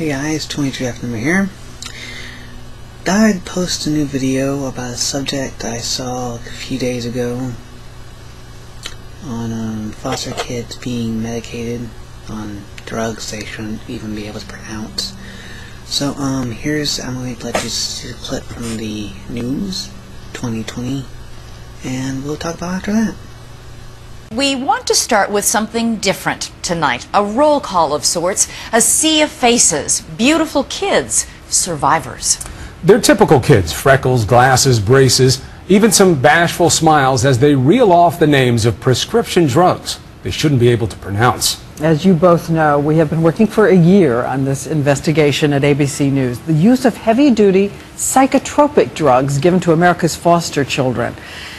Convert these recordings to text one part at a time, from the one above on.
Hey guys, 22F number here. Thought I'd post a new video about a subject I saw a few days ago on foster kids being medicated on drugs they shouldn't even be able to pronounce. So I'm going to let you see a clip from the news 2020 and we'll talk about after that. We want to start with something different tonight, a roll call of sorts, a sea of faces, beautiful kids, survivors. They're typical kids, freckles, glasses, braces, even some bashful smiles as they reel off the names of prescription drugs they shouldn't be able to pronounce. As you both know, we have been working for a year on this investigation at ABC News, the use of heavy-duty psychotropic drugs given to America's foster children.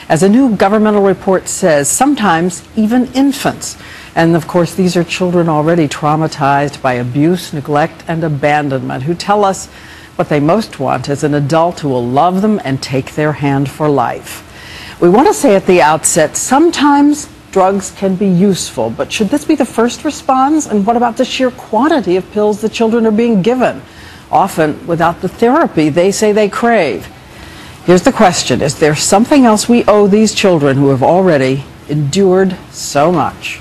As a new governmental report says, sometimes even infants. And of course, these are children already traumatized by abuse, neglect, and abandonment who tell us what they most want is an adult who will love them and take their hand for life. We want to say at the outset, sometimes drugs can be useful, but should this be the first response? And what about the sheer quantity of pills the children are being given, often without the therapy they say they crave? Here's the question: is there something else we owe these children who have already endured so much?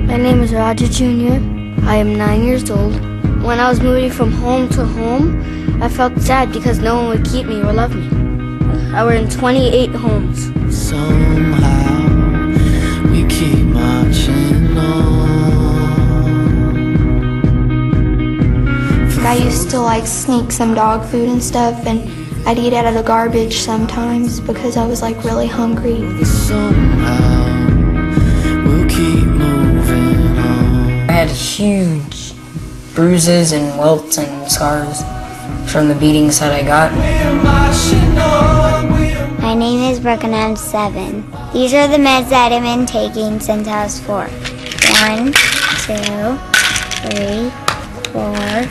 My name is Roger Jr. I am 9 years old. When I was moving from home to home, I felt sad because no one would keep me or love me. I were in 28 homes. Somehow we keep marching on. I used to like sneak some dog food and stuff, and I'd eat out of the garbage sometimes because I was like really hungry. Somehow we'll keep moving on. I had huge bruises and welts and scars from the beatings that I got. My name is Brooke and I'm 7. These are the meds that I've been taking since I was 4. 1, 2, 3, 4,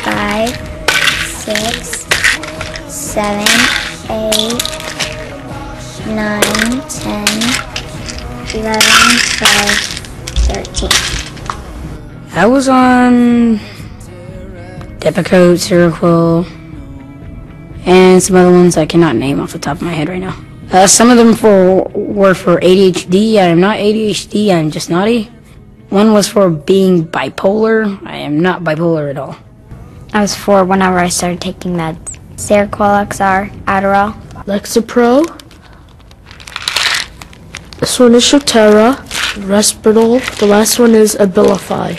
5, 6, 7, 8, 9, 10, 11, 12, 13. I was on Depakote, Seroquel, and some other ones I cannot name off the top of my head right now. Some of them were for ADHD. I am not ADHD, I'm just naughty. One was for being bipolar. I am not bipolar at all. I was 4 whenever I started taking meds. Seroquel XR, Adderall, Lexapro. This one is Shotera, Respirol. The last one is Abilify.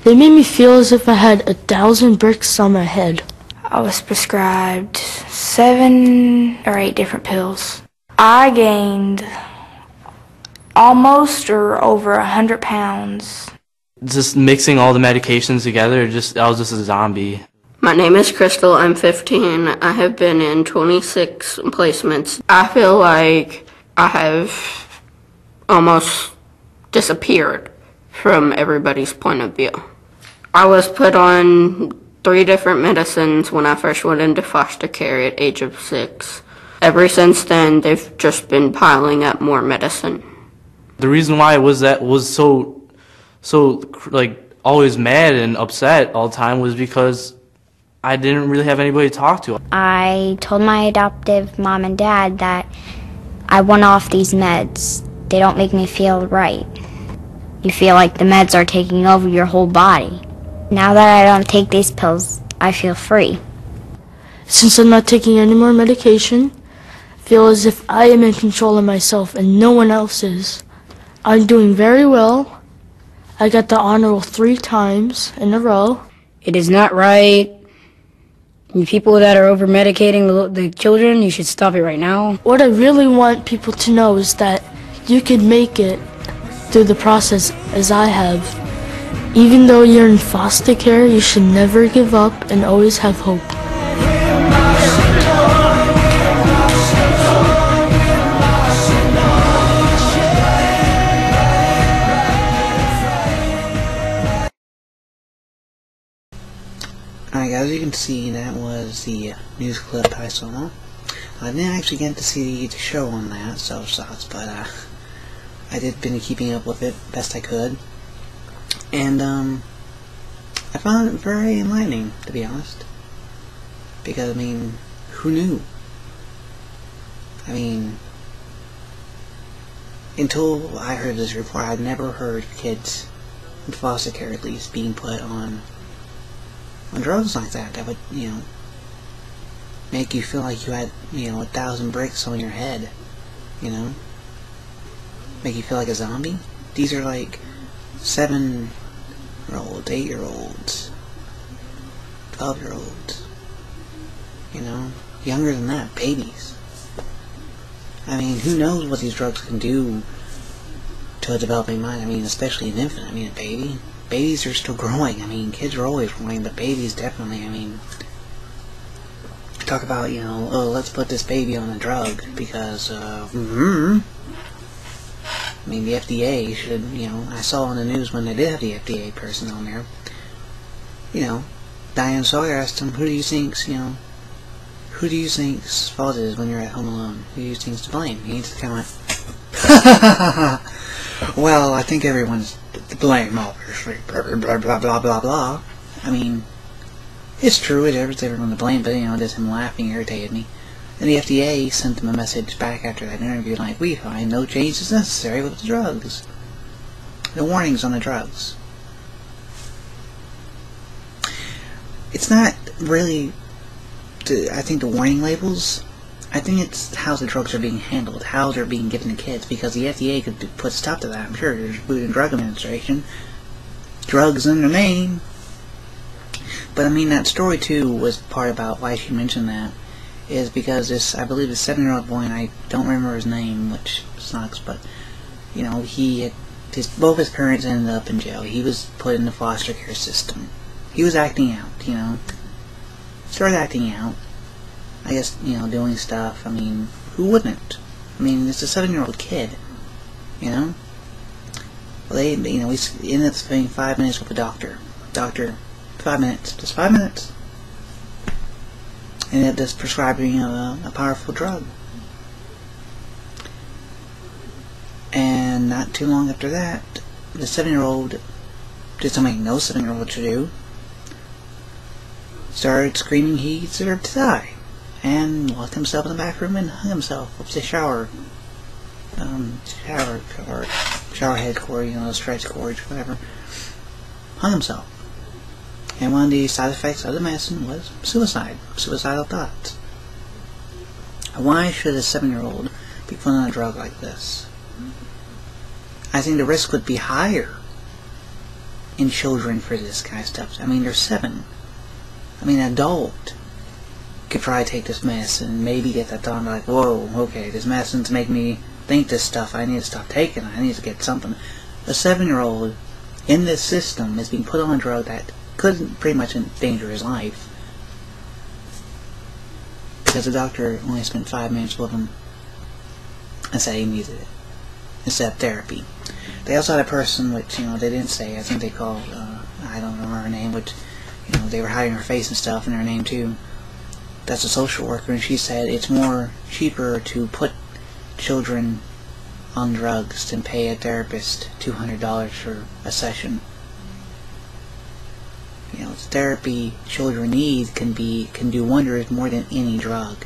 They made me feel as if I had 1,000 bricks on my head. I was prescribed 7 or 8 different pills. I gained almost or over 100 pounds. Just mixing all the medications together, I was just a zombie. My name is Crystal, I'm 15. I have been in 26 placements. I feel like I have almost disappeared from everybody's point of view. I was put on 3 different medicines when I first went into foster care at age of 6. Ever since then, they've just been piling up more medicine. The reason why I was so like always mad and upset all the time was because I didn't really have anybody to talk to. I told my adoptive mom and dad that I want off these meds. They don't make me feel right. You feel like the meds are taking over your whole body. Now that I don't take these pills, I feel free. Since I'm not taking any more medication, I feel as if I am in control of myself and no one else is. I'm doing very well. I got the honor roll 3 times in a row. It is not right. You people that are over-medicating the children, you should stop it right now. What I really want people to know is that you can make it through the process as I have. Even though you're in foster care, you should never give up and always have hope. Alright guys, you can see that was the news clip I saw. I didn't actually get to see the show on that, so it sucks, but I did been keeping up with it best I could, and I found it very enlightening, to be honest. Because, I mean, who knew? I mean, until I heard this report, I'd never heard of kids, in foster care at least, being put on drugs like that. That would, you know, make you feel like you had, you know, 1,000 bricks on your head, you know? Make you feel like a zombie. These are like 7-year-olds, 8-year-olds, 12-year-olds, you know, younger than that, babies. I mean, who knows what these drugs can do to a developing mind? I mean, especially an infant. I mean, a baby. Babies are still growing. I mean, kids are always growing, but babies definitely. I mean, talk about, you know, oh, let's put this baby on a drug because, I mean, the FDA should, you know, I saw on the news when they did have the FDA person on there, you know, Diane Sawyer asked him, who do you think's fault it is when you're at home alone? Who do you think's to blame? He just kind of went, well, I think everyone's to blame, obviously, blah, blah, blah, blah, blah, blah. I mean, it's true, it's everyone to blame, but, you know, just him laughing irritated me. And the FDA sent them a message back after that interview like, we find no change is necessary with the drugs. The warnings on the drugs. It's not really, I think, the warning labels. I think it's how the drugs are being handled, how they're being given to kids, because the FDA could put a stop to that. I'm sure there's Food and Drug Administration. Drugs in their name. But I mean, that story too was part about why she mentioned that. Is because this, I believe, this 7-year-old boy, and I don't remember his name, which sucks, but, you know, both his parents ended up in jail. He was put in the foster care system. He was acting out, you know. Started acting out. I guess, you know, doing stuff. I mean, who wouldn't? I mean, it's a 7-year-old kid, you know. Well, we ended up spending 5 minutes with the doctor. 5 minutes. Just 5 minutes. And it just prescribing a powerful drug. And not too long after that, the 7-year-old did something no 7-year-old should do. Started screaming he deserved to die. And locked himself in the back room and hung himself with the shower head cord, you know, stretch cords, whatever. Hung himself. And one of the side effects of the medicine was suicide. Suicidal thoughts. Why should a 7-year-old be put on a drug like this? I think the risk would be higher in children for this kind of stuff. I mean, they're 7. I mean, an adult could probably take this medicine and maybe get that thought like, whoa, okay, this medicine's making me think this stuff. I need to stop taking it. I need to get something. A 7-year-old in this system is being put on a drug that could pretty much endanger his life because the doctor only spent 5 minutes with him and said he needed it instead of therapy. They also had a person which, you know, they didn't say, I think they called, I don't remember her name, which, you know, they were hiding her face and stuff and her name too. That's a social worker, and she said it's more cheaper to put children on drugs than pay a therapist $200 for a session. You know, therapy children need can do wonders more than any drug.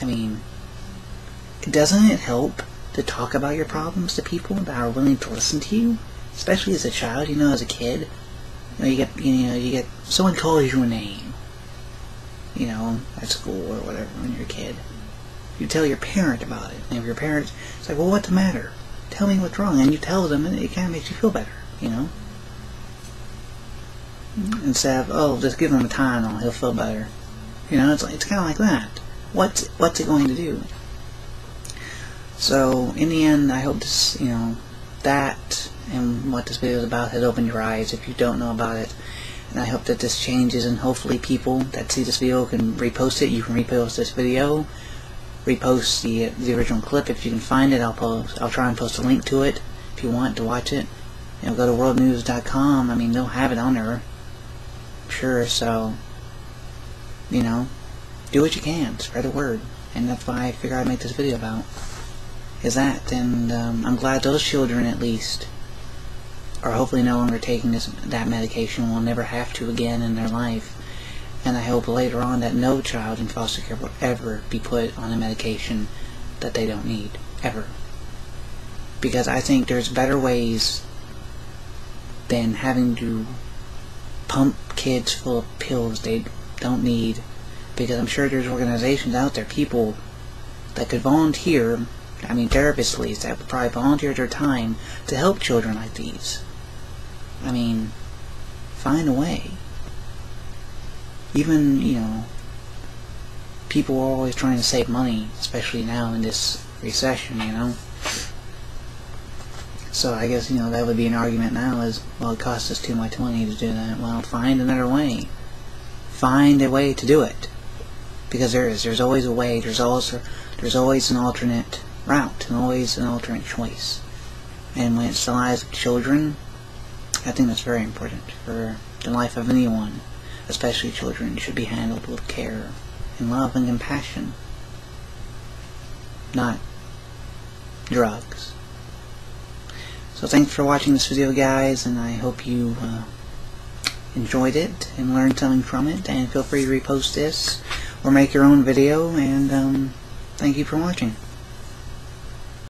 I mean, doesn't it help to talk about your problems to people that are willing to listen to you? Especially as a child, you know, as a kid. You get someone calls you a name, you know, at school or whatever when you're a kid. You tell your parent about it, and if your parents, it's like, well, what's the matter? Tell me what's wrong, and you tell them, and it kind of makes you feel better, you know. Instead of, oh, just give him a Tylenol, he'll feel better. You know, it's kind of like that. What's it going to do? So, in the end, I hope this, you know, that and what this video is about has opened your eyes if you don't know about it. And I hope that this changes, and hopefully people that see this video can repost it. You can repost this video, repost the original clip if you can find it. I'll try and post a link to it if you want to watch it. You know, go to worldnews.com. I mean, they'll have it on there. Sure, so, you know, do what you can, spread the word, and that's why I figured I'd make this video about. is that. And I'm glad those children at least are hopefully no longer taking that medication, will never have to again in their life. And I hope later on that no child in foster care will ever be put on a medication that they don't need, ever. Because I think there's better ways than having to pump kids full of pills they don't need. Because I'm sure there's organizations out there, people that could volunteer, I mean therapists at least, that would probably volunteer their time to help children like these. I mean, find a way. Even, you know, people are always trying to save money, especially now in this recession, you know. So I guess, you know, that would be an argument now is, well, it costs us too much money to do that. Well, find another way. Find a way to do it. Because there's always a way, there's always an alternate route, and always an alternate choice. And when it's the lives of children, I think that's very important for the life of anyone, especially children, should be handled with care and love and compassion, not drugs. So thanks for watching this video, guys, and I hope you enjoyed it and learned something from it, and feel free to repost this or make your own video, and thank you for watching.